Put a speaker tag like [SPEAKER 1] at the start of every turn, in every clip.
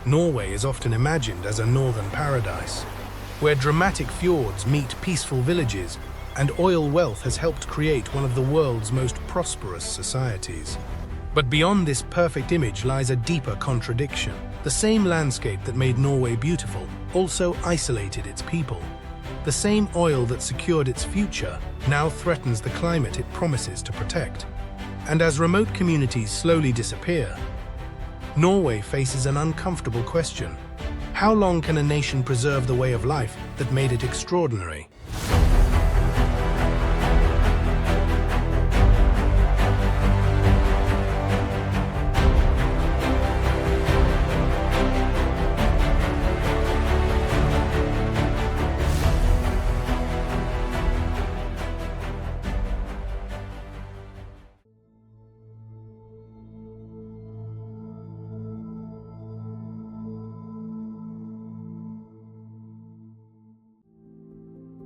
[SPEAKER 1] Norway is often imagined as a northern paradise, where dramatic fjords meet peaceful villages, and oil wealth has helped create one of the world's most prosperous societies. But beyond this perfect image lies a deeper contradiction. The same landscape that made Norway beautiful also isolated its people. The same oil that secured its future now threatens the climate it promises to protect. And as remote communities slowly disappear, Norway faces an uncomfortable question. How long can a nation preserve the way of life that made it extraordinary?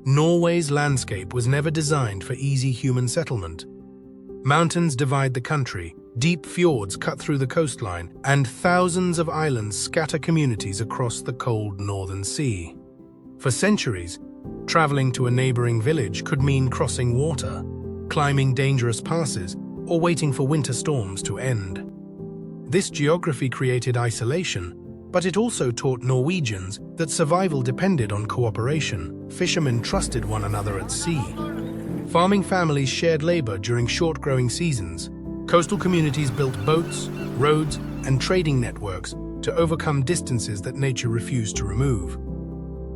[SPEAKER 1] Norway's landscape was never designed for easy human settlement. Mountains divide the country, deep fjords cut through the coastline, and thousands of islands scatter communities across the cold northern sea. For centuries, traveling to a neighboring village could mean crossing water, climbing dangerous passes, or waiting for winter storms to end. This geography created isolation, but it also taught Norwegians that survival depended on cooperation. Fishermen trusted one another at sea. Farming families shared labor during short growing seasons. Coastal communities built boats, roads, and trading networks to overcome distances that nature refused to remove.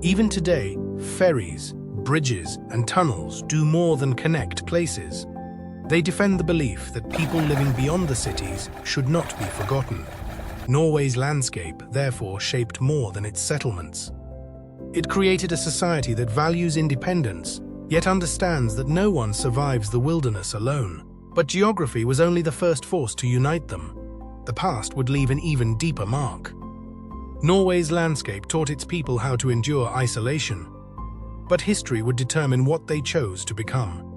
[SPEAKER 1] Even today, ferries, bridges, and tunnels do more than connect places. They defend the belief that people living beyond the cities should not be forgotten. Norway's landscape, therefore, shaped more than its settlements. It created a society that values independence, yet understands that no one survives the wilderness alone. But geography was only the first force to unite them. The past would leave an even deeper mark. Norway's landscape taught its people how to endure isolation, but history would determine what they chose to become.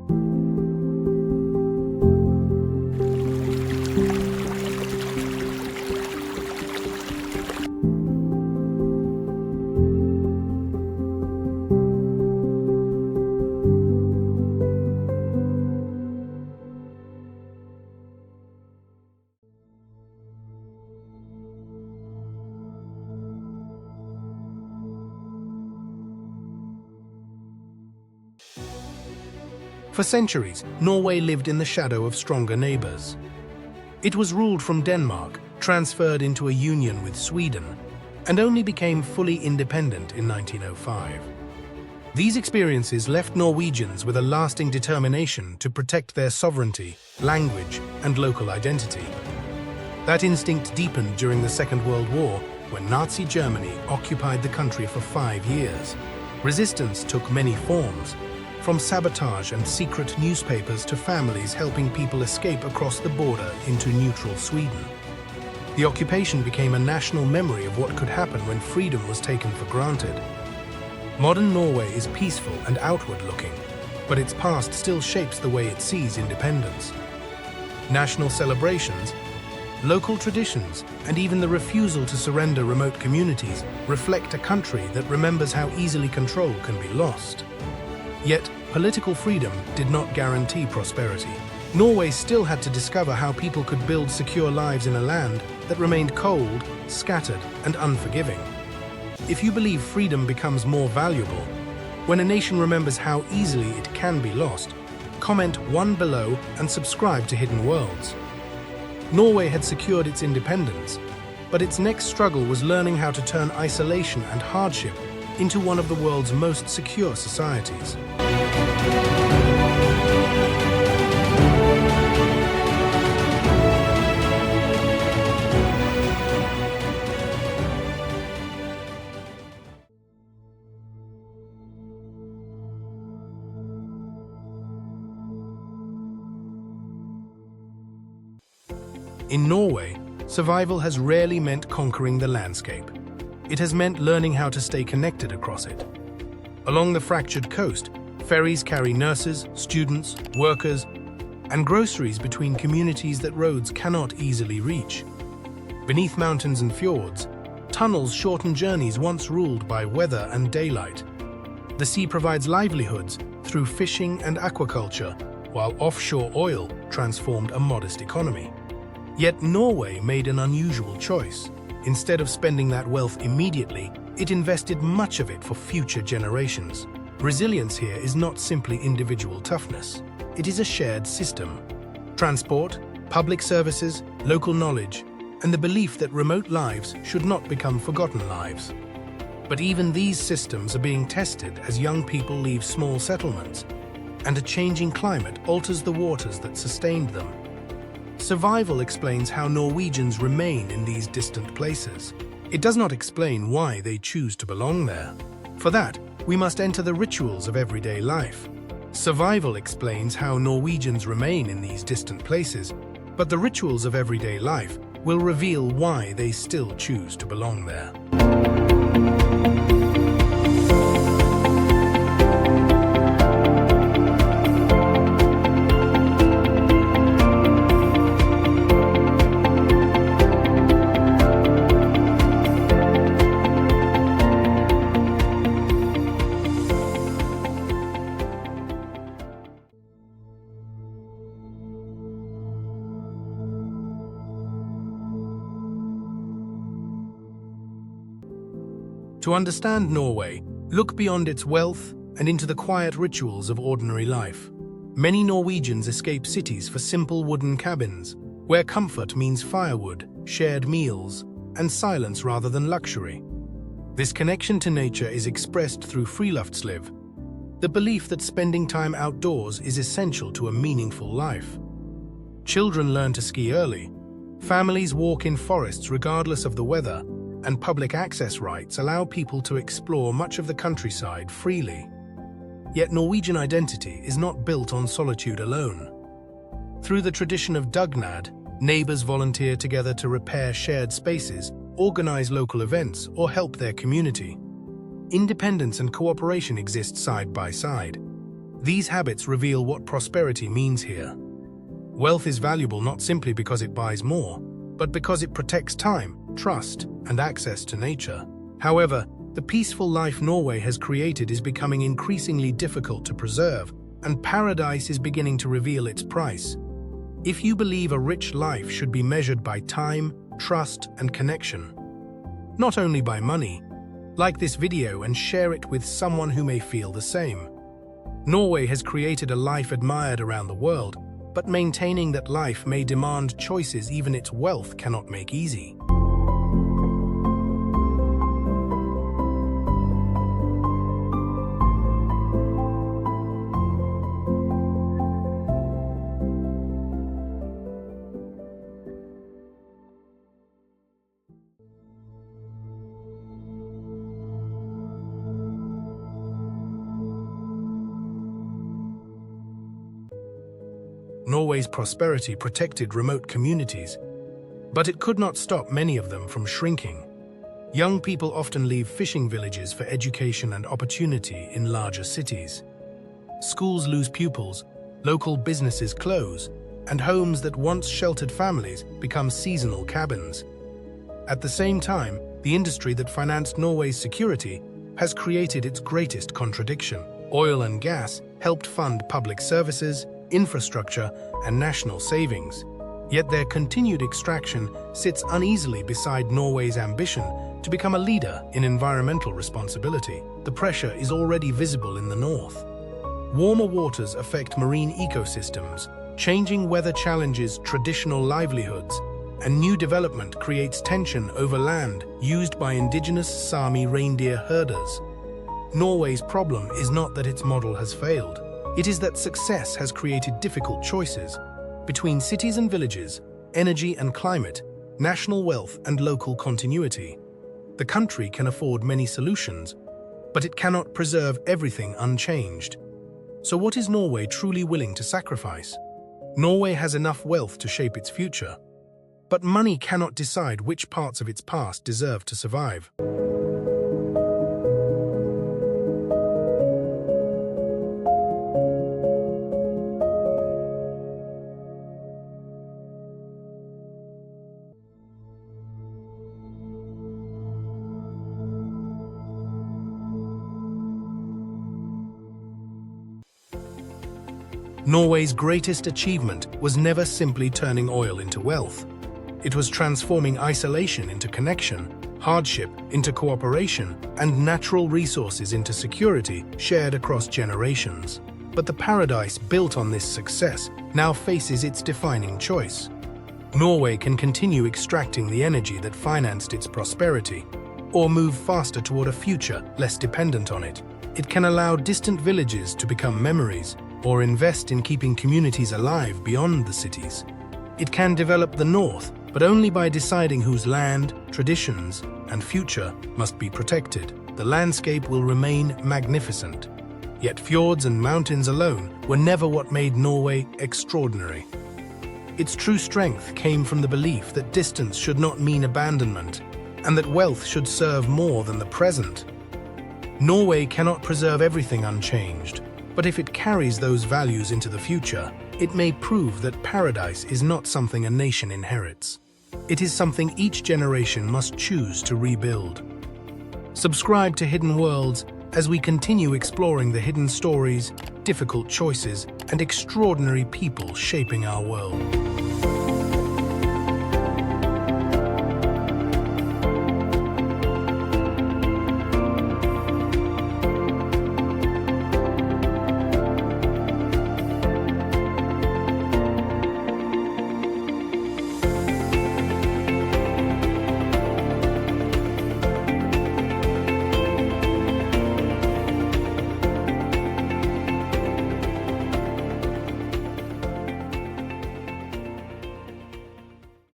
[SPEAKER 1] For centuries, Norway lived in the shadow of stronger neighbors. It was ruled from Denmark, transferred into a union with Sweden, and only became fully independent in 1905. These experiences left Norwegians with a lasting determination to protect their sovereignty, language, and local identity. That instinct deepened during the Second World War, when Nazi Germany occupied the country for 5 years. Resistance took many forms, from sabotage and secret newspapers to families helping people escape across the border into neutral Sweden. The occupation became a national memory of what could happen when freedom was taken for granted. Modern Norway is peaceful and outward-looking, but its past still shapes the way it sees independence. National celebrations, local traditions, and even the refusal to surrender remote communities reflect a country that remembers how easily control can be lost. Yet, political freedom did not guarantee prosperity. Norway still had to discover how people could build secure lives in a land that remained cold, scattered, and unforgiving. If you believe freedom becomes more valuable when a nation remembers how easily it can be lost, comment 1 below and subscribe to Hidden Worlds. Norway had secured its independence, but its next struggle was learning how to turn isolation and hardship into one of the world's most secure societies. In Norway, survival has rarely meant conquering the landscape. It has meant learning how to stay connected across it. Along the fractured coast, ferries carry nurses, students, workers, and groceries between communities that roads cannot easily reach. Beneath mountains and fjords, Tunnels shorten journeys once ruled by weather and daylight. The sea provides livelihoods through fishing and aquaculture, while offshore oil transformed a modest economy. Yet Norway made an unusual choice. Instead of spending that wealth immediately, it invested much of it for future generations. Resilience here is not simply individual toughness. It is a shared system. Transport, public services, local knowledge, and the belief that remote lives should not become forgotten lives. But even these systems are being tested as young people leave small settlements, and a changing climate alters the waters that sustained them. Survival explains how Norwegians remain in these distant places. It does not explain why they choose to belong there. For that, we must enter the rituals of everyday life. Survival explains how Norwegians remain in these distant places, but the rituals of everyday life will reveal why they still choose to belong there. To understand Norway, look beyond its wealth and into the quiet rituals of ordinary life. Many Norwegians escape cities for simple wooden cabins, where comfort means firewood, shared meals, and silence rather than luxury. This connection to nature is expressed through friluftsliv, the belief that spending time outdoors is essential to a meaningful life. Children learn to ski early. Families walk in forests regardless of the weather, and public access rights allow people to explore much of the countryside freely. Yet Norwegian identity is not built on solitude alone. Through the tradition of dugnad, neighbors volunteer together to repair shared spaces, organize local events, or help their community. Independence and cooperation exist side by side. These habits reveal what prosperity means here. Wealth is valuable not simply because it buys more, but because it protects time, trust, and access to nature. However, the peaceful life Norway has created is becoming increasingly difficult to preserve, and paradise is beginning to reveal its price. If you believe a rich life should be measured by time, trust, and connection, not only by money, like this video and share it with someone who may feel the same. Norway has created a life admired around the world, but maintaining that life may demand choices even its wealth cannot make easy. Norway's prosperity protected remote communities, but it could not stop many of them from shrinking. Young people often leave fishing villages for education and opportunity in larger cities. Schools lose pupils, local businesses close, and homes that once sheltered families become seasonal cabins. At the same time, the industry that financed Norway's security has created its greatest contradiction. Oil and gas helped fund public services, infrastructure, and national savings. Yet their continued extraction sits uneasily beside Norway's ambition to become a leader in environmental responsibility. The pressure is already visible in the north. Warmer waters affect marine ecosystems, changing weather challenges traditional livelihoods, and new development creates tension over land used by indigenous Sami reindeer herders. Norway's problem is not that its model has failed. It is that success has created difficult choices between cities and villages, energy and climate, national wealth and local continuity. The country can afford many solutions, but it cannot preserve everything unchanged. So what is Norway truly willing to sacrifice? Norway has enough wealth to shape its future, but money cannot decide which parts of its past deserve to survive. Norway's greatest achievement was never simply turning oil into wealth. It was transforming isolation into connection, hardship into cooperation, and natural resources into security shared across generations. But the paradise built on this success now faces its defining choice. Norway can continue extracting the energy that financed its prosperity, or move faster toward a future less dependent on it. It can allow distant villages to become memories, or invest in keeping communities alive beyond the cities. It can develop the North, but only by deciding whose land, traditions, and future must be protected. The landscape will remain magnificent. Yet fjords and mountains alone were never what made Norway extraordinary. Its true strength came from the belief that distance should not mean abandonment, and that wealth should serve more than the present. Norway cannot preserve everything unchanged, but if it carries those values into the future, it may prove that paradise is not something a nation inherits. It is something each generation must choose to rebuild. Subscribe to Hidden Worlds as we continue exploring the hidden stories, difficult choices, and extraordinary people shaping our world.